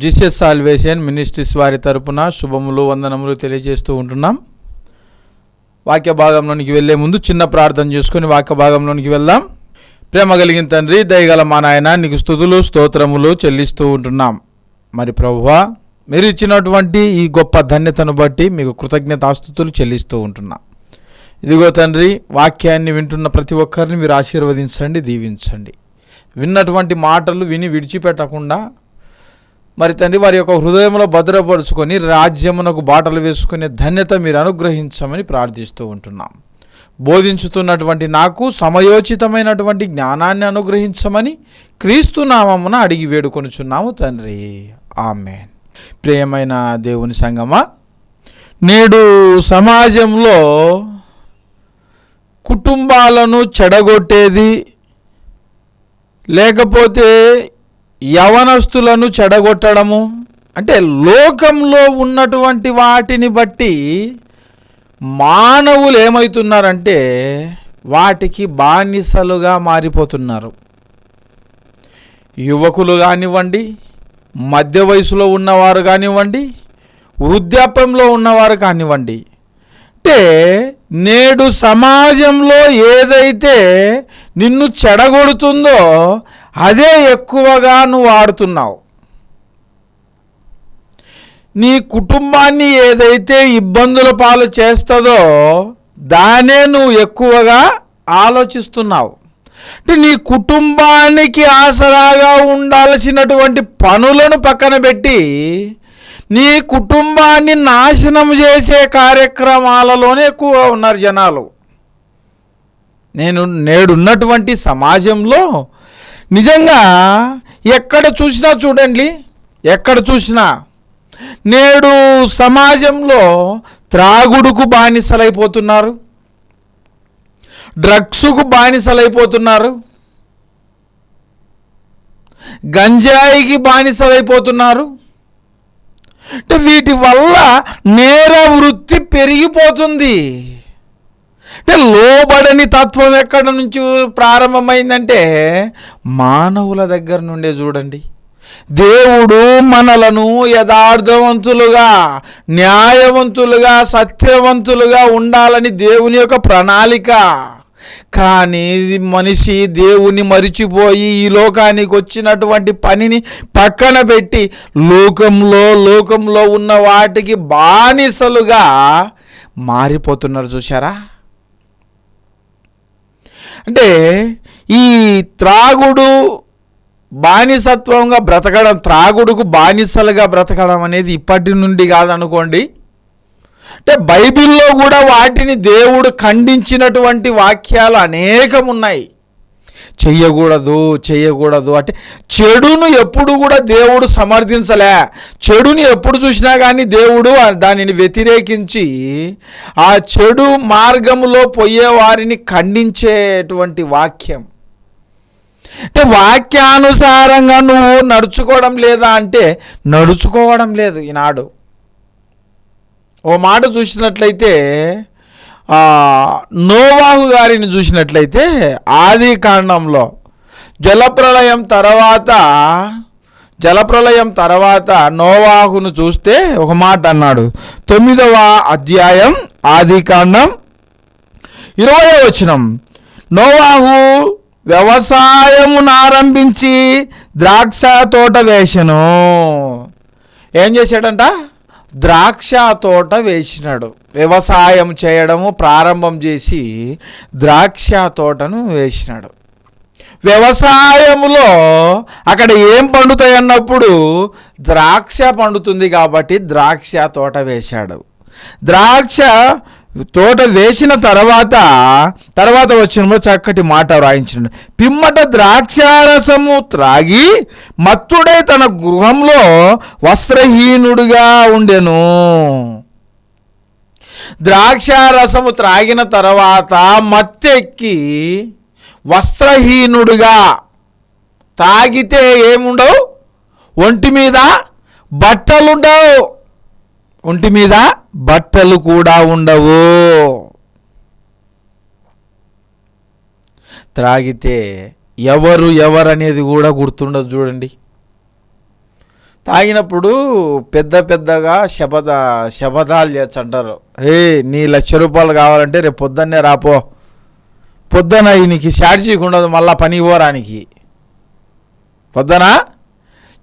Jesus salvation ministries వారి తరపున శుభములు వందనములు తెలియజేస్తూ ఉంటున్నాం. వాక్య భాగంలోనికి వెళ్ళే ముందు చిన్న ప్రార్థన చేసుకుని వాక్య భాగంలోనికి వెళ్దాం. ప్రేమ కలిగిన తండ్రి, దయగల మా నాయన, నీకు స్తుతులు స్తోత్రములు చెల్లిస్తూ ఉంటున్నాం. మరి ప్రభువా, మీరు ఇచ్చినటువంటి ఈ గొప్ప ధన్యతను బట్టి మీకు కృతజ్ఞతాస్తుతులు చెల్లిస్తూ ఉంటున్నాం. ఇదిగో తండ్రి, వాక్యాన్ని వింటున్న ప్రతి ఒక్కరిని మీరు ఆశీర్వదించండి, దీవించండి. విన్నటువంటి మాటలు విని విడిచిపెట్టకుండా మరి తండ్రి వారి యొక్క హృదయంలో భద్రపరుచుకొని రాజ్యమునకు బాటలు వేసుకునే ధన్యత మీరు అనుగ్రహించమని ప్రార్థిస్తూ ఉంటున్నాం. బోధించుతున్నటువంటి నాకు సమయోచితమైనటువంటి జ్ఞానాన్ని అనుగ్రహించమని క్రీస్తు నామమున అడిగి వేడుకొనుచున్నాము తండ్రి, ఆమేన్. ప్రియమైన దేవుని సంగమా, నేడు సమాజంలో కుటుంబాలను చెడగొట్టేది, లేకపోతే యవనస్తులను చెడగొట్టడము, అంటే లోకంలో ఉన్నటువంటి వాటిని బట్టి మానవులు ఏమవుతున్నారంటే వాటికి బానిసలుగా మారిపోతున్నారు. యువకులు కానివ్వండి, మధ్య వయసులో ఉన్నవారు కానివ్వండి, వృద్ధాప్యంలో ఉన్నవారు కానివ్వండి, అంటే నేడు సమాజంలో ఏదైతే నిన్ను చెడగొడుతుందో అదే ఎక్కువగా నువ్వు వాడుతున్నావు. నీ కుటుంబాన్ని ఏదైతే ఇబ్బందుల పాలు చేస్తుందో దానే నువ్వు ఎక్కువగా ఆలోచిస్తున్నావు. అంటే నీ కుటుంబానికి ఆసరాగా ఉండాల్సినటువంటి పనులను పక్కన పెట్టి నీ కుటుంబాన్ని నాశనం చేసే కార్యక్రమాలలోనే ఎక్కువగా ఉన్నారు జనాలు. నేడున్నటువంటి సమాజంలో నిజంగా ఎక్కడ చూసినా చూడండి, ఎక్కడ చూసినా నేడు సమాజంలో త్రాగుడుకు బానిసలైపోతున్నారు, డ్రగ్స్కు బానిసలైపోతున్నారు, గంజాయికి బానిసలైపోతున్నారు. అంటే వీటి వల్ల నేర వృత్తి పెరిగిపోతుంది. అంటే లోబడని తత్వం ఎక్కడి నుంచి ప్రారంభమైందంటే మానవుల దగ్గర నుండే. చూడండి, దేవుడు మనలను యథార్థవంతులుగా, న్యాయవంతులుగా, సత్యవంతులుగా ఉండాలని దేవుని యొక్క ప్రణాళిక. కానీ మనిషి దేవుని మరిచిపోయి ఈ లోకానికి వచ్చినటువంటి పనిని పక్కన పెట్టి లోకంలో ఉన్న వాటికి బానిసలుగా మారిపోతున్నారు. చూశారా? అంటే ఈ త్రాగుడు బానిసత్వంగా బ్రతకడం, త్రాగుడుకు బానిసలుగా బ్రతకడం అనేది ఇప్పటి నుండి కాదనుకోండి. అంటే బైబిల్లో కూడా వాటిని దేవుడు ఖండించినటువంటి వాక్యాలు అనేకం ఉన్నాయి. చెయ్యకూడదు అంటే చెడును ఎప్పుడు కూడా దేవుడు సమర్థించలే. చెడుని ఎప్పుడు చూసినా కానీ దేవుడు దానిని వ్యతిరేకించి ఆ చెడు మార్గంలో పోయే వారిని ఖండించేటువంటి వాక్యం. అంటే వాక్యానుసారంగా నువ్వు నడుచుకోవడం లేదా అంటే నడుచుకోవడం లేదు ఈనాడు. ఓ మాట చూసినట్లయితే నోవాహు గారిని చూసినట్లయితే ఆది కాండంలో జలప్రళయం తర్వాత నోవాహును చూస్తే ఒక మాట అన్నాడు. 9వ అధ్యాయం ఆది కాండం 20వ వచనం. నోవాహు వ్యవసాయమునారంభించి ద్రాక్ష తోట వేసెను. ఏం చేశాడంట? ద్రాక్ష తోట వేసినాడు. వ్యవసాయం చేయడము ప్రారంభం చేసి ద్రాక్ష తోటను వేసినాడు. వ్యవసాయములో అక్కడ ఏం పండుతాయి అన్నప్పుడు ద్రాక్ష పండుతుంది కాబట్టి ద్రాక్ష తోట వేశాడు. ద్రాక్ష తోట వేసిన తర్వాత వచ్చిన చక్కటి మాట రాయించాడు. పిమ్మట ద్రాక్షారసము త్రాగి మత్తుడై తన గృహంలో వస్త్రహీనుడుగా ఉండెను. ద్రాక్షారసము త్రాగిన తర్వాత మత్తెక్కి వస్త్రహీనుడుగా, తాగితే ఏముండవు, ఒంటి మీద బట్టలుండవు, ఒంటి మీద బట్టలు కూడా ఉండవు. త్రాగితే ఎవరనేది కూడా గుర్తుండదు. చూడండి, తాగినప్పుడు పెద్ద పెద్దగా శపథాలు చేస్తుంటారు. నీ ₹1,00,000 కావాలంటే రేపు పొద్దున్నే రాపో, పొద్దున నీకు ఛార్జీకి ఉండదు, మళ్ళీ పనికి పోరానికి, పొద్దున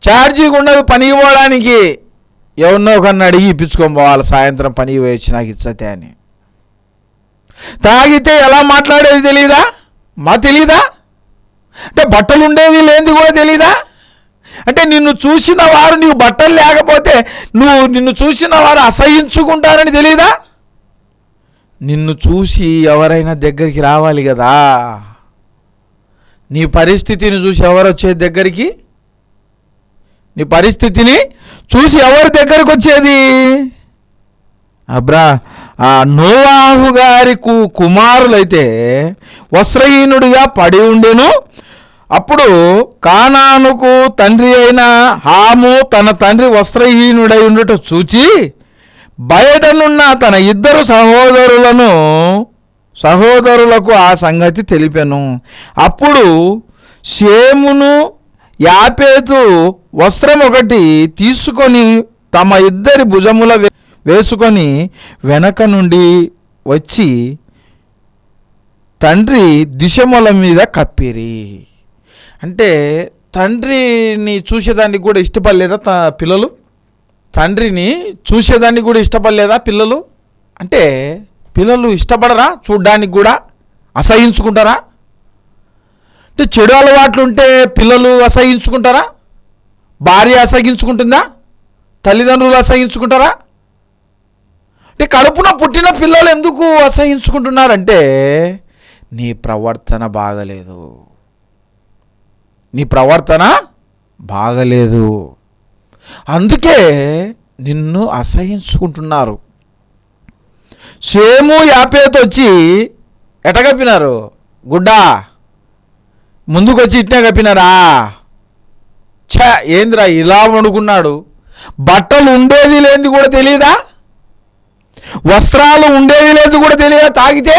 ఛార్జీకి ఉండదు పనికి పోవడానికి, ఎవరినో ఒకరిని అడిగి ఇప్పించుకొని పోవాలి, సాయంత్రం పనికి పోయొచ్చి నాకు ఇచ్చతే అని. తాగితే ఎలా మాట్లాడేది తెలీదా? తెలీదా? అంటే బట్టలు ఉండేది లేనిది కూడా తెలీదా? అంటే నిన్ను చూసిన వారు, నీకు బట్టలు లేకపోతే నిన్ను చూసిన వారు అసహించుకుంటారని తెలీదా? నిన్ను చూసి ఎవరైనా దగ్గరికి రావాలి కదా. నీ పరిస్థితిని చూసి ఎవరు వచ్చేది దగ్గరికి? నీ పరిస్థితిని చూసి ఎవరి దగ్గరికి వచ్చేది? నోవాహు గారి కుమారులైతే వస్త్రహీనుడిగా పడి ఉండెను. అప్పుడు కానానుకు తండ్రి అయిన హాము తన తండ్రి వస్త్రహీనుడై ఉండట చూచి బయటనున్న తన 2 సహోదరులకు ఆ సంగతి తెలిపెను. అప్పుడు షేమును యాపేతు వస్త్రం ఒకటి తీసుకొని తమ 2 భుజముల వేసుకొని వెనక నుండి వచ్చి తండ్రి దిశముల మీద కప్పిరి. అంటే తండ్రిని చూసేదానికి కూడా ఇష్టపడలేదా పిల్లలు? తండ్రిని చూసేదానికి కూడా ఇష్టపడలేదా పిల్లలు? అంటే పిల్లలు ఇష్టపడరా? చూడ్డానికి కూడా అసహించుకుంటారా? అంటే చెడు అలవాట్లు ఉంటే పిల్లలు అసహించుకుంటారా? భార్య అసహించుకుంటుందా? తల్లిదండ్రులు అసహించుకుంటారా? అంటే కడుపున పుట్టిన పిల్లలు ఎందుకు అసహించుకుంటున్నారంటే నీ ప్రవర్తన బాగలేదు, నీ ప్రవర్తన బాగలేదు, అందుకే నిన్ను అసహించుకుంటున్నారు. షేము యాపేతు వచ్చి ఎట కప్పినారు? గుడ్డా ముందుకొచ్చి ఇట్నే కప్పినారా? ఏంద్రా ఇలా వండుకున్నాడు? బట్టలు ఉండేది లేనిది కూడా తెలియదా? వస్త్రాలు ఉండేది లేదు కూడా తెలియదా? తాగితే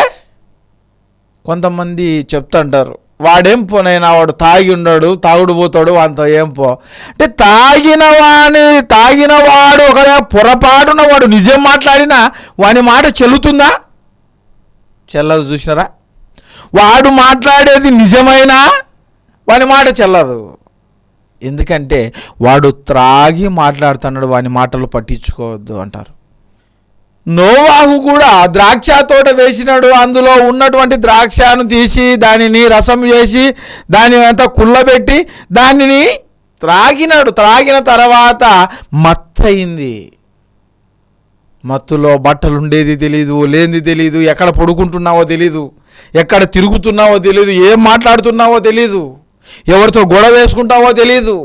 కొంతమంది చెప్తుంటారు, వాడేం పోనైనా వాడు తాగి ఉన్నాడు, తాగుడు పోతాడు, అంత ఏం పో. అంటే తాగినవాడు ఒకవేళ పొరపాటున వాడు నిజం మాట్లాడినా వాని మాట చెల్లుతుందా? చెల్లదు. చూసినారా? వాడు మాట్లాడేది నిజమైనా వాని మాట చెల్లదు. ఎందుకంటే వాడు త్రాగి మాట్లాడుతున్నాడు, వాని మాటలు పట్టించుకోవద్దు అంటారు. నోవాహు కూడా ద్రాక్ష తోట వేసినాడు, అందులో ఉన్నటువంటి ద్రాక్షను తీసి దానిని రసం చేసి దాని అంతా కుళ్ళబెట్టి దానిని త్రాగినాడు. త్రాగిన తర్వాత మత్తయింది. మత్తులో బట్టలు ఉండేది తెలీదు, లేనిది తెలీదు, ఎక్కడ పడుకుంటున్నావో తెలీదు, ఎక్కడ తిరుగుతున్నావో తెలీదు, ఏం మాట్లాడుతున్నావో తెలీదు, ఎవరితో గొడవ వేసుకుంటావో తెలియదు,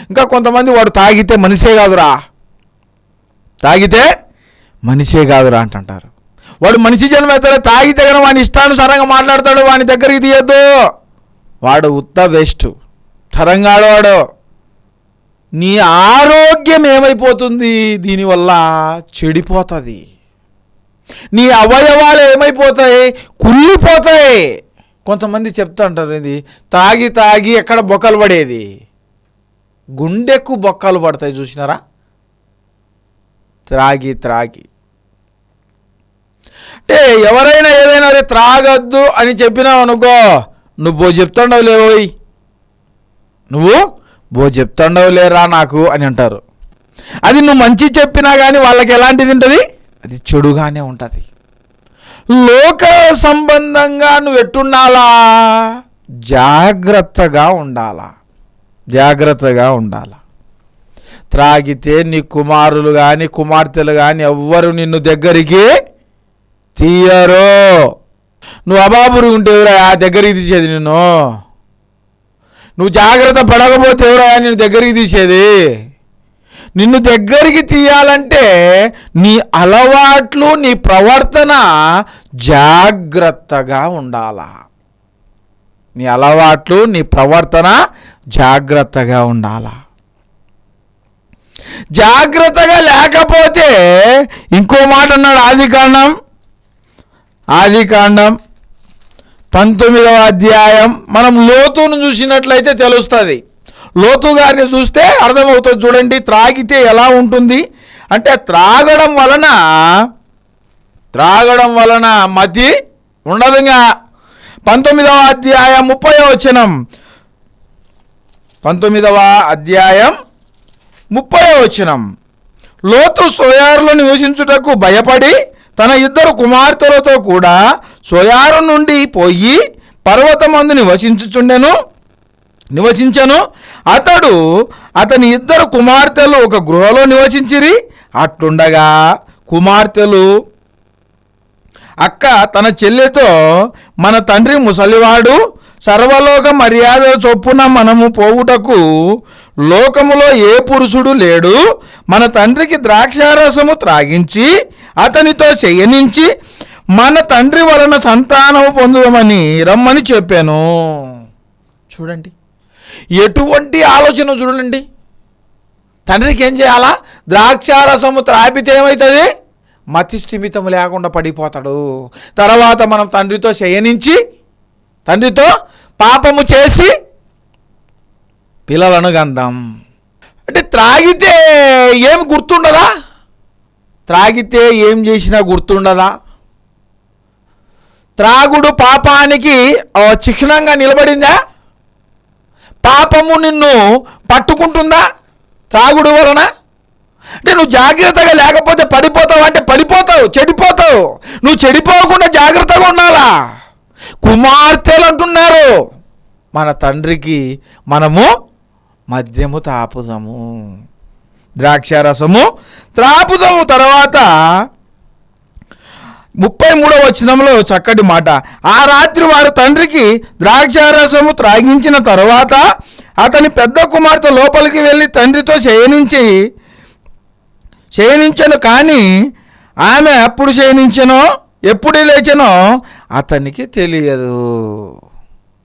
ఇంకా కొంతమంది వాడు తాగితే మనిషే కాదురా అంటుంటారు. వాడు మనిషి జన్మ ఎత్తాడు, తాగితే కానీ వాని ఇష్టానుసారంగా మాట్లాడతాడు, వాని దగ్గరికి తీయద్దు, వాడు ఉత్త వేస్ట్, తరంగాడు వాడు. నీ ఆరోగ్యం ఏమైపోతుంది? దీనివల్ల చెడిపోతుంది. నీ అవయవాలు ఏమైపోతాయి? కుళ్ళిపోతాయి. కొంతమంది చెప్తా అంటారు, ఇది తాగి ఎక్కడ బొక్కలు పడేది? గుండెకు బొక్కలు పడతాయి. చూసినారా? త్రాగి అంటే ఎవరైనా ఏదైనా త్రాగద్దు అని చెప్పినావు అనుకో, నువ్వు చెప్తాండవు లేరా నాకు అని అంటారు. అది నువ్వు మంచి చెప్పినా కానీ వాళ్ళకి ఎలాంటిది ఉంటుంది? అది చెడుగానే ఉంటుంది. లోక సంబంధంగా నువ్వు ఎట్టుండాలా? జాగ్రత్తగా ఉండాలా. త్రాగితే నీ కుమారులు కానీ కుమార్తెలు కానీ ఎవ్వరు నిన్ను దగ్గరికి తీయరు. నువ్వు అబాబురు ఉంటే ఎవరా దగ్గరికి తీసేది? నువ్వు జాగ్రత్త పడకపోతే ఎవరా నిన్ను దగ్గరికి తీసేది? నిన్ను దగ్గరికి తీయాలంటే నీ అలవాట్లు, నీ ప్రవర్తన జాగ్రత్తగా ఉండాలా. జాగ్రత్తగా లేకపోతే ఇంకో మాట అన్నాడు. ఆదికాండం 19వ అధ్యాయం మనం లోతును చూసినట్లయితే తెలుస్తుంది. లోతు గారిని చూస్తే అర్థమవుతుంది. చూడండి, త్రాగితే ఎలా ఉంటుంది అంటే త్రాగడం వలన మతి ఉండదుగా. 19వ అధ్యాయం 30వ వచనం. 19వ అధ్యాయం 30వ వచనం. లోతు సోయారులో నివసించుటకు భయపడి తన 2 కుమార్తెలతో కూడా సోయారు నుండి పోయి పర్వతమందు నివసించను. అతడు అతని 2 కుమార్తెలు ఒక గృహలో నివసించిరి. అట్లుండగా కుమార్తెలు అక్క తన చెల్లెతో, మన తండ్రి ముసలివాడు, సర్వలోక మర్యాద చొప్పున మనము పోవుటకు లోకములో ఏ పురుషుడు లేడు. మన తండ్రికి ద్రాక్షారసము త్రాగించి అతనితో శయనించి మన తండ్రి వలన సంతానము పొందుదామని రమ్మని చెప్పాను. చూడండి, ఎటువంటి ఆలోచన చూడండి. తండ్రికి ఏం చేయాలా? ద్రాక్షారసము త్రాపితే ఏమవుతుంది? మతి స్థిమితం లేకుండా పడిపోతాడు. తర్వాత మనం తండ్రితో శయనించి తండ్రితో పాపము చేసి పిల్లలను గందాం. అంటే త్రాగితే ఏం గుర్తుండదా? త్రాగితే ఏం చేసినా గుర్తుండదా? త్రాగుడు పాపానికి చిహ్నంగా నిలబడిందా? పాపము నిన్ను పట్టుకుంటుందా త్రాగుడు వలన? అంటే నువ్వు జాగ్రత్తగా లేకపోతే పడిపోతావు. అంటే పడిపోతావు, చెడిపోతావు. నువ్వు చెడిపోకుండా జాగ్రత్తగా ఉండాలా. కుమార్తెలు అంటున్నారు, మన తండ్రికి మనము మద్యము తాపుదాము, ద్రాక్షారసము త్రాపుదాము. తర్వాత 33వ వచనంలో చక్కటి మాట. ఆ రాత్రి వారు తండ్రికి ద్రాక్షారసము త్రాగించిన తర్వాత అతని పెద్ద కుమార్తె లోపలికి వెళ్ళి తండ్రితో శయనించను. కానీ ఆమె ఎప్పుడు శయనించనో ఎప్పుడు లేచనో అతనికి తెలియదు.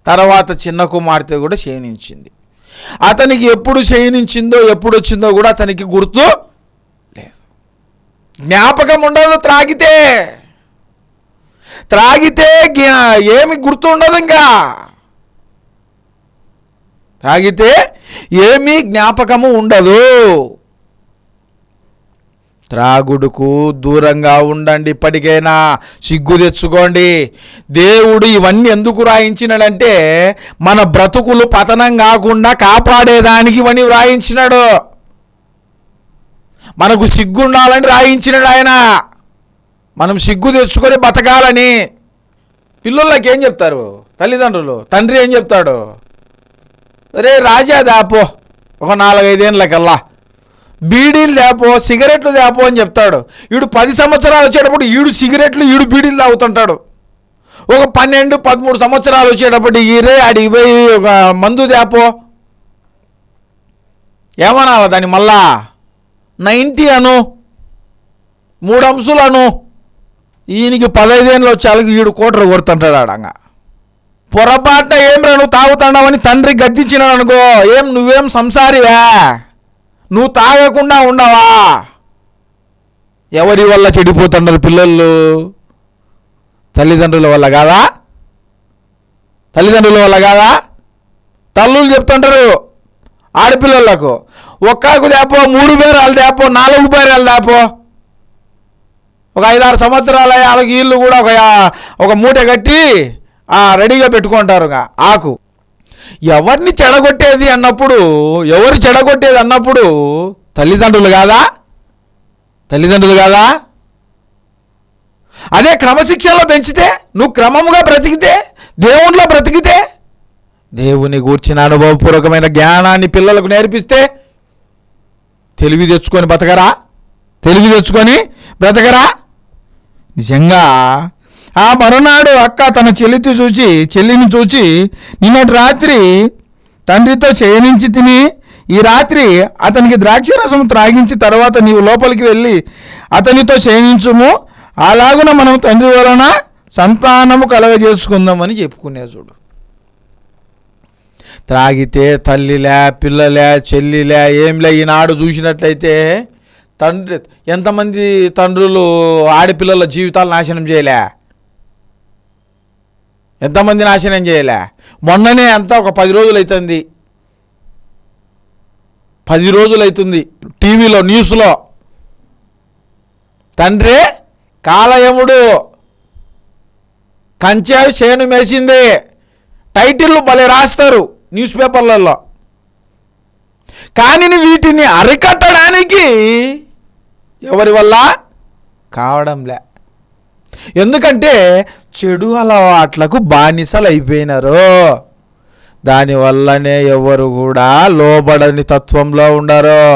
తర్వాత చిన్న కుమార్తె కూడా శయనించింది. అతనికి ఎప్పుడు శయనించిందో ఎప్పుడు వచ్చిందో కూడా అతనికి గుర్తు లేదు. జ్ఞాపకం ఉండదు. త్రాగితే ఏమి గుర్తు ఉండదు. ఇంకా త్రాగితే ఏమీ జ్ఞాపకము ఉండదు. త్రాగుడుకు దూరంగా ఉండండి. ఇప్పటికైనా సిగ్గు తెచ్చుకోండి. దేవుడు ఇవన్నీ ఎందుకు రాయించినాడంటే మన బ్రతుకులు పతనం కాకుండా కాపాడేదానికి ఇవన్నీ రాయించినాడు. మనకు సిగ్గు ఉండాలని రాయించినాడు ఆయన. మనం సిగ్గు తెచ్చుకొని బతకాలని. పిల్లలకి ఏం చెప్తారు తల్లిదండ్రులు? తండ్రి ఏం చెప్తాడు? రే రాజా దాపో, ఒక 4-5 ఏళ్ళకల్లా బీడీలు దాపో, సిగరెట్లు దాపో అని చెప్తాడు. ఈడు 10 సంవత్సరాలు వచ్చేటప్పుడు ఈడు సిగరెట్లు బీడీలు తాగుతుంటాడు. ఒక 12-13 సంవత్సరాలు వచ్చేటప్పుడు ఈరే అడిగి పోయి ఒక మందు దాపో ఏమనాలి దాన్ని? మళ్ళా 90 అను, 3 అంశాలు అను. ఈయనకి 15 ఏళ్ళు వచ్చేళ్ళకి ఈడు కోటరు కొడుతుంటాడు. ఆడంగా పొరపాటున ఏం రా నువ్వు తాగుతున్నావని తండ్రి గద్దించినాడు అనుకో, నువ్వేం సంసారివా? నువ్వు తాగకుండా ఉండవా? ఎవరి వల్ల చెడిపోతున్నారు పిల్లలు? తల్లిదండ్రుల వల్ల కాదా? తల్లులు చెప్తుంటారు ఆడపిల్లలకు, ఒక్కకు దాపో, 3 బేరాలు దాపో, 4 బేరాలు దాపో. ఒక 5-6 సంవత్సరాలు వాళ్ళకి వీళ్ళు కూడా ఒక మూట కట్టి రెడీగా పెట్టుకుంటారు ఆకు. ఎవరు చెడగొట్టేది అన్నప్పుడు తల్లిదండ్రులు కాదా? అదే క్రమశిక్షణలో పెంచితే, నువ్వు క్రమముగా బ్రతికితే, దేవునిలో బ్రతికితే, దేవుని గూర్చిన అనుభవపూర్వకమైన జ్ఞానాన్ని పిల్లలకు నేర్పిస్తే తెలివి తెచ్చుకొని బ్రతకరా? నిజంగా ఆ మరునాడు అక్క తన చెల్లిని చూచి నిన్నటి రాత్రి తండ్రితో శయనించి తిని ఈ రాత్రి అతనికి ద్రాక్షరసం త్రాగించి తర్వాత నీవు లోపలికి వెళ్ళి అతనితో శయనించుము, అలాగున మనం తండ్రి వలన సంతానము కలగజేసుకుందామని చెప్పుకునే. చూడు, త్రాగితే తల్లిలే, పిల్లలే, చెల్లిలే, ఏంలే. ఈనాడు చూసినట్లయితే ఎంతమంది తండ్రులు ఆడపిల్లల జీవితాలు నాశనం చేయలే? ఎంతమంది నాశనం చేయలే. మొన్ననే అంతా ఒక 10 రోజులు అవుతుంది, 10 రోజులు అవుతుంది టీవీలో న్యూస్లో తండ్రి కాలయముడు కంచె చేను మేసింది, టైటిళ్ళు భలే రాస్తారు న్యూస్ పేపర్లలో. కానీ వీటిని అరికట్టడానికి ఎవరి వల్ల కావడంలే. ఎందుకంటే చెడు అలవాట్లకు బానిసలు అయిపోయినారు. దానివల్లనే ఎవరు కూడా లోబడని తత్వంలో ఉండరు.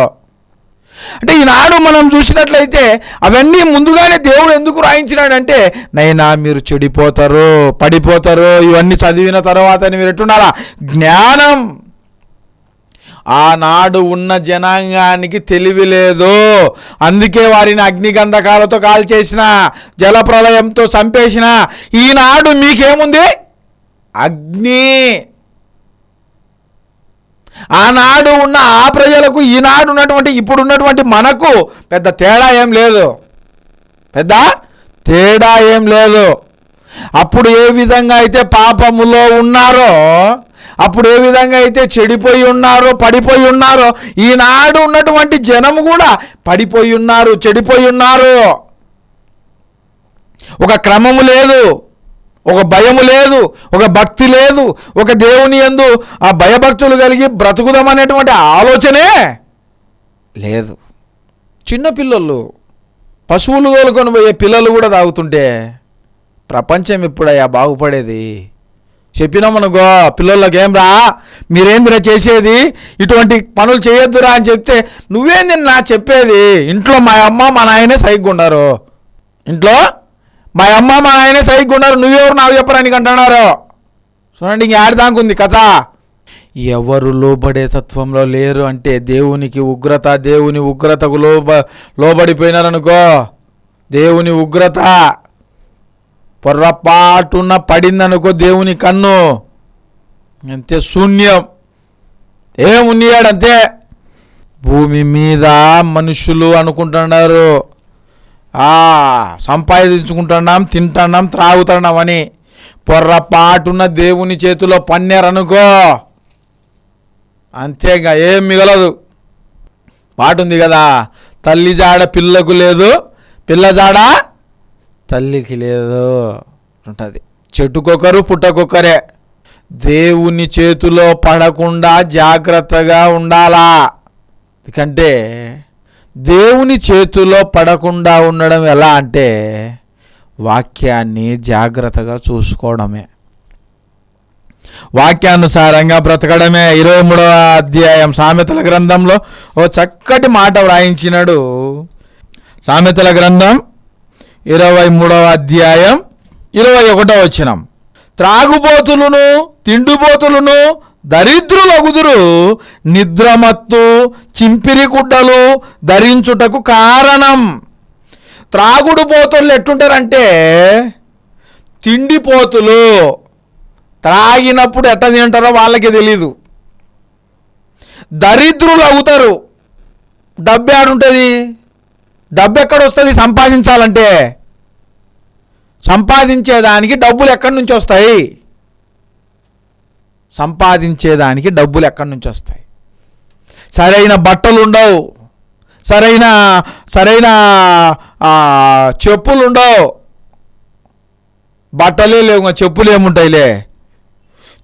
అంటే ఈనాడు మనం చూసినట్లయితే అవన్నీ ముందుగానే దేవుడు ఎందుకు రాయించినాడంటే, నైనా మీరు చెడిపోతారు, పడిపోతారు, ఇవన్నీ చదివిన తర్వాత మీరు ఎట్టుండాలా? జ్ఞానం. ఆనాడు ఉన్న జనాంగానికి తెలివి లేదు, అందుకే వారిని అగ్నిగంధకాలతో కాల్చేసిన, జలప్రలయంతో చంపేసిన. ఈనాడు మీకేముంది? అగ్ని. ఆనాడు ఉన్న ఆ ప్రజలకు ఈనాడు ఉన్నటువంటి ఇప్పుడున్నటువంటి మనకు పెద్ద తేడా ఏం లేదు, పెద్ద తేడా ఏం లేదు. అప్పుడు ఏ విధంగా అయితే పాపములో ఉన్నారో, అప్పుడు ఏ విధంగా అయితే చెడిపోయి ఉన్నారో, పడిపోయి ఉన్నారో, ఈనాడు ఉన్నటువంటి జనము కూడా పడిపోయి ఉన్నారు, చెడిపోయి ఉన్నారు. ఒక క్రమము లేదు, ఒక భయము లేదు, ఒక భక్తి లేదు, ఒక దేవుని యందు ఆ భయభక్తులు కలిగి బ్రతుకుదామనేటువంటి ఆలోచనే లేదు. చిన్నపిల్లలు, పశువులు తోలుకొని పోయే పిల్లలు కూడా తాగుతుంటే ప్రపంచం ఎప్పుడయ్యా బాగుపడేది? చెప్పినామనుకో పిల్లలకి, ఏం రా మీరేందిరా చేసేది, ఇటువంటి పనులు చేయొద్దురా అని చెప్తే, నువ్వేంది నా చెప్పేది, ఇంట్లో మా అమ్మ మా నాయనే సైగ్గా ఉన్నారు, ఇంట్లో మా అమ్మ మా నాయనే సైగ్గా ఉన్నారు, నువ్వెవరు నాకు చెప్పరానికి అంటున్నారు. చూడండి, ఇంక ఆడదాకుంది కథ. ఎవరు లోబడే తత్వంలో లేరు అంటే దేవునికి ఉగ్రత, దేవుని ఉగ్రతకు లోబడిపోయినారనుకో, దేవుని ఉగ్రత పొర్రపాటున పడిందనుకో దేవుని కన్ను, అంతే శూన్యం, ఏమున్నాడంతే. భూమి మీద మనుషులు అనుకుంటున్నారు సంపాదించుకుంటున్నాం, తింటున్నాం, త్రాగుతున్నాం అని. పొర్రపాటున దేవుని చేతిలో పన్నారనుకో అంతేగా, ఏం మిగలదు. పాటుంది కదా, తల్లి జాడ పిల్లకు లేదు, పిల్ల జాడ తల్లికి లేదు ఉంటుంది. చెట్టుకొకరు పుట్టకొకరే. దేవుని చేతిలో పడకుండా జాగ్రత్తగా ఉండాలా. ఎందుకంటే దేవుని చేతిలో పడకుండా ఉండడం ఎలా అంటే వాక్యాన్ని జాగ్రత్తగా చూసుకోవడమే, వాక్యానుసారంగా బ్రతకడమే. 23వ అధ్యాయం సామెతల గ్రంథంలో ఓ చక్కటి మాట వ్రాయించినాడు. సామెతల గ్రంథం 23వ అధ్యాయం 21వ వచనం, త్రాగుబోతులను తిండిబోతులను దరిద్రులగుదురు, నిద్రమత్తు చింపిరి గుడ్డలు ధరించుటకు కారణం. త్రాగుడు పోతులు ఎట్టుంటారంటే తిండిపోతులు, త్రాగినప్పుడు ఎట్ట తింటారో వాళ్ళకి తెలీదు. దరిద్రులు అవుతారు. డబ్బు ఏడుంటుంది? డబ్బు ఎక్కడొస్తుంది? సంపాదించాలంటే సంపాదించేదానికి డబ్బులు ఎక్కడి నుంచి వస్తాయి? సంపాదించేదానికి డబ్బులు ఎక్కడి నుంచి వస్తాయి? సరైన బట్టలు ఉండవు, సరైన చెప్పులు ఉండవు, బట్టలే లేవు, చెప్పులు ఏముంటాయిలే.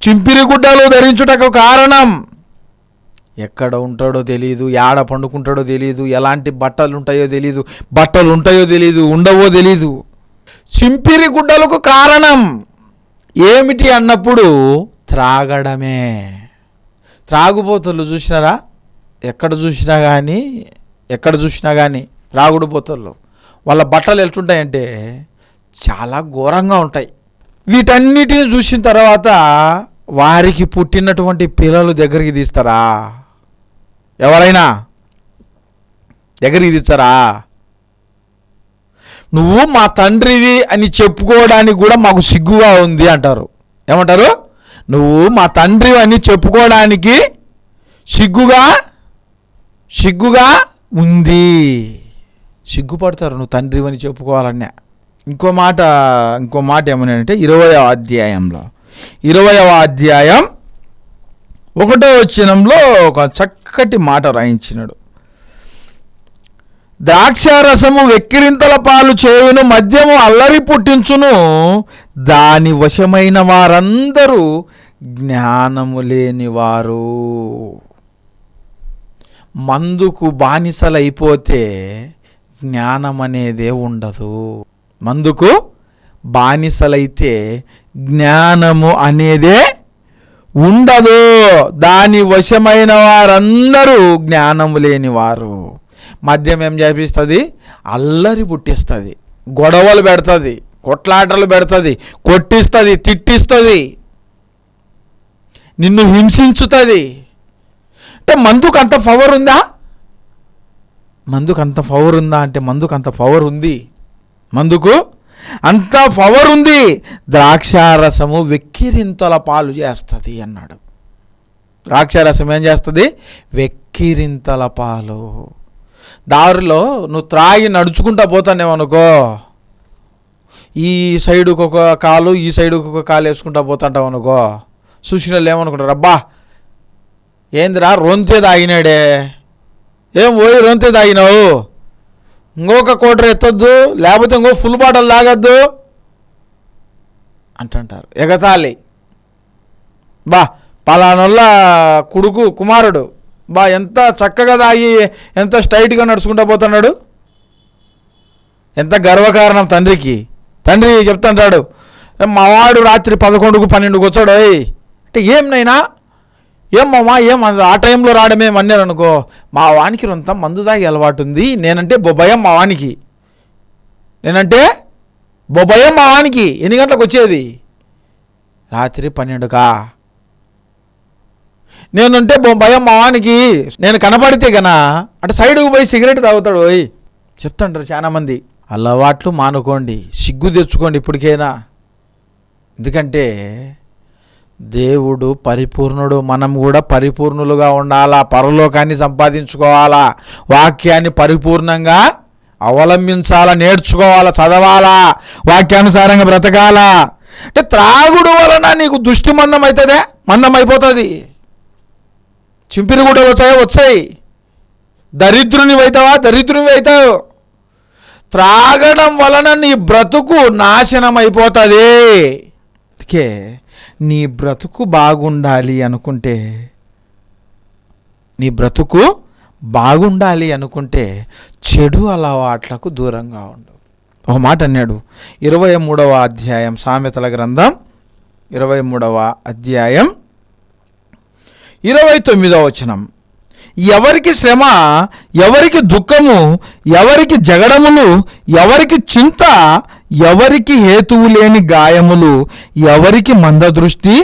చింపిరి గుడ్డలు ధరించుటకు కారణం. ఎక్కడ ఉంటాడో తెలియదు, ఏడ పండుకుంటాడో తెలియదు, ఎలాంటి బట్టలు ఉంటాయో తెలియదు, బట్టలు ఉంటాయో తెలియదు, ఉండవో తెలీదు. చింపిరి గుడ్డలకు కారణం ఏమిటి అన్నప్పుడు త్రాగడమే. త్రాగుబోతులు చూసినారా? ఎక్కడ చూసినా కానీ త్రాగుడు పోతులు వాళ్ళ బట్టలు ఎట్లుంటాయంటే చాలా ఘోరంగా ఉంటాయి. వీటన్నిటిని చూసిన తర్వాత వారికి పుట్టినటువంటి పిల్లలు దగ్గరికి తీస్తారా? ఎవరైనా దగ్గరికి తీస్తారా? నువ్వు మా తండ్రివి అని చెప్పుకోవడానికి కూడా మాకు సిగ్గుగా ఉంది అంటారు. ఏమంటారు? నువ్వు మా తండ్రి అని చెప్పుకోవడానికి సిగ్గుగా ఉంది. సిగ్గుపడతారు నువ్వు తండ్రి అని చెప్పుకోవాలన్నా. ఇంకో మాట ఏమనంటే 20వ అధ్యాయంలో 20వ అధ్యాయం 1వ వచనంలో ఒక చక్కటి మాట రాయించినాడు. ద్రాక్షారసము వెక్కిరింతల పాలు చేయును, మద్యము అల్లరి పుట్టించును, దాని వశమైన వారందరూ జ్ఞానము లేనివారు. మందుకు బానిసలైపోతే జ్ఞానం అనేదే ఉండదు. మందుకు బానిసలైతే జ్ఞానము అనేదే ఉండదు. దాని వశమైన వారందరూ జ్ఞానము లేనివారు. మద్యం ఏం చేపిస్తుంది? అల్లరి పుట్టిస్తుంది, గొడవలు పెడుతుంది, కొట్లాటలు పెడుతుంది, కొట్టిస్తుంది, తిట్టిస్తుంది, నిన్ను హింసించుతుంది. అంటే మందుకు అంత పవర్ ఉందా? మందుకు అంత పవర్ ఉందా అంటే మందుకు అంత పవర్ ఉంది. మందుకు అంత పవర్ ఉంది. ద్రాక్షారసము వెక్కిరింతల పాలు చేస్తుంది అన్నాడు. ద్రాక్షారసం ఏం చేస్తుంది? వెక్కిరింతల పాలు. దారిలో నువ్వు త్రాగి నడుచుకుంటా పోతానేమనుకో, ఈ సైడుకు ఒక కాలు ఈ సైడుకు ఒక కాలు వేసుకుంటా పోతుంటావు అనుకో, చూసిన వాళ్ళు ఏమనుకుంటారు, అబ్బా ఏందిరా రొంతే తాగినాడే, ఏం పోయి రొంతే తాగినావు, ఇంకొక కోటర్ ఎత్తద్దు, లేకపోతే ఇంకో ఫుల్ బాటిల్ తాగద్దు అంటుంటారు. ఎగతాళి. బా పలానొల్ల కుమారుడు బా ఎంత చక్కగా తాగి ఎంత స్ట్రైట్గా నడుచుకుంటూ పోతున్నాడు, ఎంత గర్వకారణం తండ్రికి. తండ్రి చెప్తుంటాడు, మావాడు రాత్రి 11కు 12కు వచ్చాడు అంటే ఏం నైనా ఏం మామా ఏం ఆ టైంలో రావడమే అన్నారు అనుకో, మా వానికి రొంత మందు తాగి అలవాటు ఉంది, నేనంటే భయం మా వానికి, నేనంటే భయం మా వానికి. ఎన్ని గంటలకు వచ్చేది? రాత్రి 12కా. నేనంటే భయం మా వానికి, నేను కనపడితే గనా అంటే సైడ్కు పోయి సిగరెట్ తాగుతాడు. చెప్తుంటారు చాలామంది. అలవాట్లు మానుకోండి, సిగ్గు తెచ్చుకోండి ఇప్పటికైనా. ఎందుకంటే దేవుడు పరిపూర్ణుడు, మనం కూడా పరిపూర్ణులుగా ఉండాలా, పరలోకాన్ని సంపాదించుకోవాలా, వాక్యాన్ని పరిపూర్ణంగా అవలంబించాలా, నేర్చుకోవాలా, చదవాలా, వాక్యానుసారంగా బ్రతకాలా. అంటే త్రాగుడు వలన నీకు దృష్టి మందం అవుతుందే, మందం అయిపోతుంది, చింపిరి గుడ్డలు వచ్చాయి, దరిద్రుని అవుతావు. త్రాగడం వలన నీ బ్రతుకు నాశనం అయిపోతుంది. అందుకే నీ బ్రతుకు బాగుండాలి అనుకుంటే చెడు అలవాట్లకు దూరంగా ఉండు. ఒక మాట అన్నాడు 23వ అధ్యాయం సామెతల గ్రంథం 23వ అధ్యాయం 29వ వచనం. ఎవరికి శ్రమ, ఎవరికి దుఃఖము, ఎవరికి జగడములు, ఎవరికి చింత, ఎవరికి హేతువు లేని గాయములు, ఎవరికి మందదృష్టి,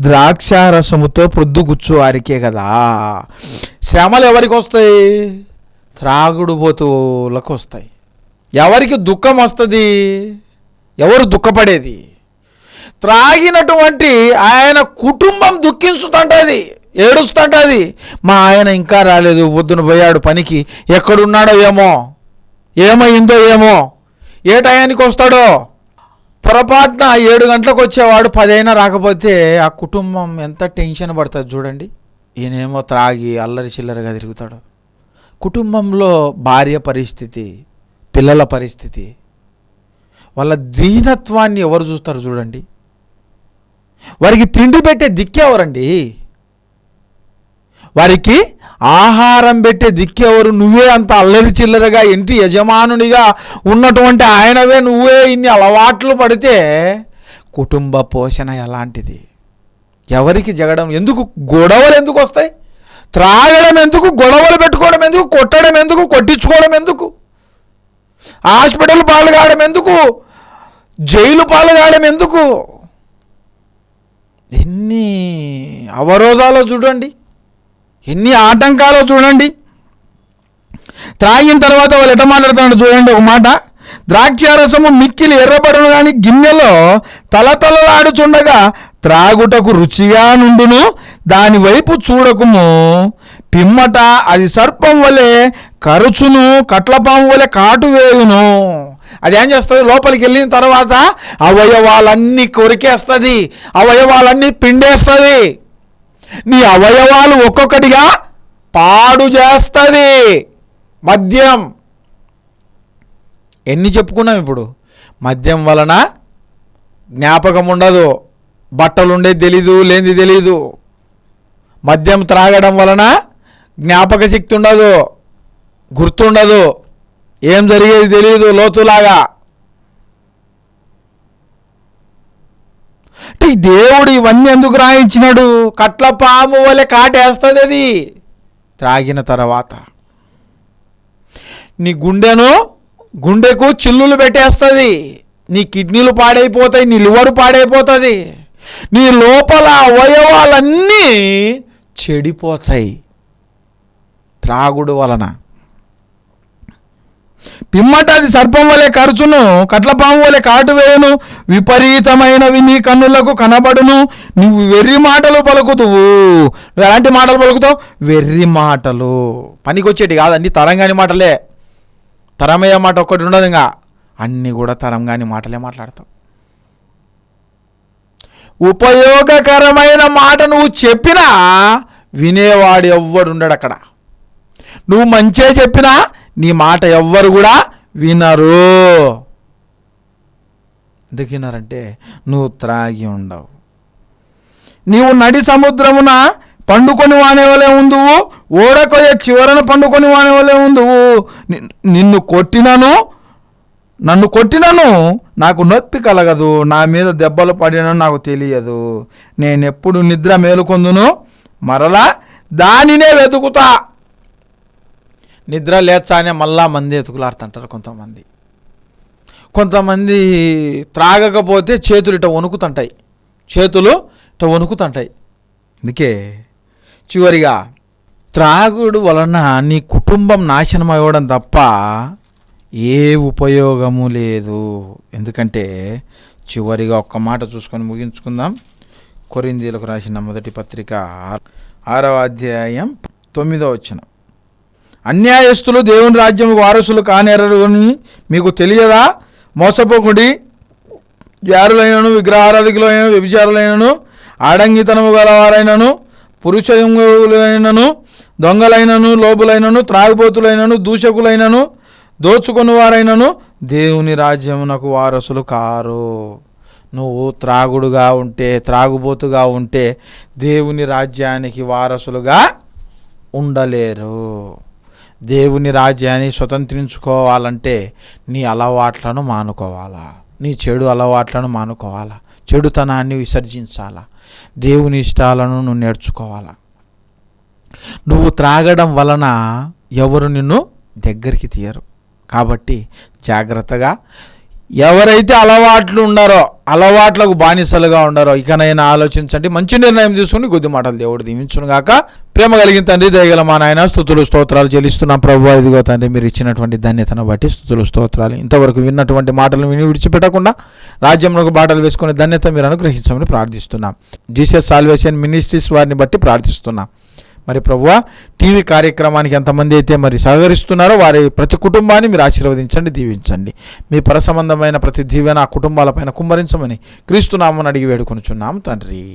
ద్రాక్షారసముతో ప్రొద్దుగుచ్చు వారికే కదా. శ్రమలు ఎవరికి వస్తాయి? త్రాగుడుబోతులకు వస్తాయి. ఎవరికి దుఃఖం వస్తుంది? ఎవరు దుఃఖపడేది? త్రాగినటువంటి ఆయన కుటుంబం దుఃఖించుతుంటుంది, ఏడుస్తుంటుంది. మా ఆయన ఇంకా రాలేదు, పొద్దున పోయాడు పనికి, ఎక్కడున్నాడో ఏమో, ఏమైందో ఏమో, ఏ టయానికి వస్తాడో. పొరపాటున 7 గంటలకు వచ్చేవాడు 10 అయినా రాకపోతే ఆ కుటుంబం ఎంత టెన్షన్ పడుతుంది చూడండి. ఈయనేమో త్రాగి అల్లరి చిల్లరగా తిరుగుతాడు. కుటుంబంలో భార్య పరిస్థితి, పిల్లల పరిస్థితి, వాళ్ళ దీనత్వాన్ని ఎవరు చూస్తారు చూడండి. వారికి తిండి పెట్టే దిక్కెవరండి? వారికి ఆహారం పెట్టే దిక్కెవరు? నువ్వే అంత అల్లరి చిల్లరగా ఇంటి యజమానునిగా ఉన్నటువంటి ఆయనవే నువ్వే ఇన్ని అలవాట్లు పడితే కుటుంబ పోషణ ఎలాంటిది? ఎవరికి జగడం ఎందుకు? గొడవలు ఎందుకు వస్తాయి? త్రాగడం ఎందుకు? గొడవలు పెట్టుకోవడం ఎందుకు? కొట్టడం ఎందుకు? కొట్టించుకోవడం ఎందుకు? హాస్పిటల్ పాలు కావడం ఎందుకు? జైలు పాలు కావడం ఎందుకు? ఎన్ని అవరోధాలు చూడండి, ఎన్ని ఆటంకాలు చూడండి. త్రాగిన తర్వాత వాళ్ళు ఎట్లా మాట్లాడుతున్నాడు చూడండి. ఒక మాట, ద్రాక్షారసము మిక్కిలి ఎర్రబడును కానీ గిన్నెలో తలతలలాడుచుండగా త్రాగుటకు రుచిగా నుండును, దాని వైపు చూడకుము, పిమ్మట అది సర్పం వలె కరుచును, కట్లపాము వలె కాటు వేయును. అదేం చేస్తుంది, లోపలికి వెళ్ళిన తర్వాత అవయవాలన్నీ కొరికేస్తుంది, అవయవాలన్నీ పిండేస్తుంది, నీ అవయవాలు ఒక్కొక్కటిగా పాడు చేస్తుంది. మద్యం ఎన్ని చెప్పుకున్నాం ఇప్పుడు. మద్యం వలన జ్ఞాపకం ఉండదు, బట్టలు ఉండేది తెలీదు, లేనిది తెలీదు. మద్యం త్రాగడం వలన జ్ఞాపక శక్తి ఉండదు, గుర్తుండదు, ఏం జరిగేది తెలియదు లోతులాగా. అంటే దేవుడు ఇవన్నీ ఎందుకు రాయించినాడు? కట్ల పాము వలె కాటేస్తుంది అది త్రాగిన తర్వాత. నీ గుండెకు చిల్లులు పెట్టేస్తుంది, నీ కిడ్నీలు పాడైపోతాయి, నీ లివర్ పాడైపోతుంది, నీ లోపల అవయవాలన్నీ చెడిపోతాయి త్రాగుడు వలన. పిమ్మట అది సర్పం వలె ఖర్చును, కట్లపాము వలె కాటు వేయును, విపరీతమైనవి నీ కన్నులకు కనబడును. నువ్వు వెర్రి మాటలు పలుకుతువు. నువ్వు ఎలాంటి మాటలు పలుకుతావు? వెర్రి మాటలు. పనికొచ్చేటి కాదండి, తరంగాని మాటలే. తరమయ్యే మాట ఒక్కటి ఉండదు, ఇంకా అన్నీ కూడా తరంగాని మాటలే మాట్లాడతావు. ఉపయోగకరమైన మాట నువ్వు చెప్పినా వినేవాడు ఎవ్వడు ఉండడు అక్కడ. నువ్వు మంచిగా చెప్పినా నీ మాట ఎవ్వరు కూడా వినరు. ఎందుకు వినరంటే నువ్వు త్రాగి ఉండవు. నీవు నడి సముద్రమున పండుకొని వానేవలే ఉందువు, ఓడకొయ్య చివరన పండుకొని వానేవలే ఉందువు. నన్ను కొట్టినను నాకు నొప్పి కలగదు, నా మీద దెబ్బలు పడినను నాకు తెలియదు. నేనెప్పుడు నిద్ర మేలుకొందును, మరలా దానినే వెతుకుతా. నిద్ర లేచానే మళ్ళా మంది ఎతుకులాడుతుంటారు కొంతమంది త్రాగకపోతే చేతులు ఇట వణుకుతుంటాయి, అందుకే చివరిగా త్రాగుడు వలన నీ కుటుంబం నాశనం అవ్వడం తప్ప ఏ ఉపయోగము లేదు. ఎందుకంటే చివరిగా ఒక్క మాట చూసుకొని ముగించుకుందాం. కొరింథీయులకు రాసిన మొదటి పత్రిక 6వ అధ్యాయం 9వ వచనం. అన్యాయస్తులు దేవుని రాజ్యం వారసులు కానేరరు అని మీకు తెలియదా? మోసపోకుడి. జారులైనను, విగ్రహారాధికులైనను, వ్యభిచారులైనను, ఆడంగితనము గలవారైనను, పురుషయులైనను, దొంగలైనను, లోబులైనను, త్రాగుబోతులైనను, దూషకులైనను, దోచుకొని వారైనను దేవుని రాజ్యమునకు వారసులు కారు. నువ్వు త్రాగుబోతుగా ఉంటే దేవుని రాజ్యానికి వారసులుగా ఉండలేరు. దేవుని రాజ్యాన్ని స్వతంత్రించుకోవాలంటే నీ అలవాట్లను మానుకోవాలా, నీ చెడు అలవాట్లను మానుకోవాలా, చెడుతనాన్ని విసర్జించాలా, దేవుని ఇష్టాలను నువ్వు నేర్చుకోవాలా. నువ్వు త్రాగడం వలన ఎవరు నిన్ను దగ్గరికి తీయరు. కాబట్టి జాగ్రత్తగా ఎవరైతే అలవాట్లకు బానిసలుగా ఉండారో ఇకనైనా ఆలోచించండి, మంచి నిర్ణయం తీసుకుని కొద్ది మాటలు దేవుడు దీవించును గాక. ప్రేమ కలిగిన తండ్రి, దయగల మా నాయన, స్తుతులు స్తోత్రాలు చెల్లిస్తున్నాం ప్రభువా. ఇదిగో తండ్రి, మీరు ఇచ్చినటువంటి ధన్యతను బట్టి స్తుతులు స్తోత్రాలు. ఇంతవరకు విన్నటువంటి మాటలను విడిచిపెట్టకుండా రాజ్యంలోకి బాటలు వేసుకునే ధన్యత మీరు అనుగ్రహించమని ప్రార్థిస్తున్నాం. జీసస్ సాల్వేషన్ మినిస్ట్రీస్ వారిని బట్టి ప్రార్థిస్తున్నాం. మరి ప్రభువా, టీవీ కార్యక్రమానికి ఎంతమంది అయితే మరి సహకరిస్తున్నారో వారి ప్రతి కుటుంబాన్ని మీరు ఆశీర్వదించండి, దీవించండి. మీ పరసంబంధమైన ప్రతి దీవెన ఆ కుటుంబాలపైన కుమ్మరించమని క్రీస్తు నామమున అడిగి వేడుకొనుచున్నాం తండ్రి.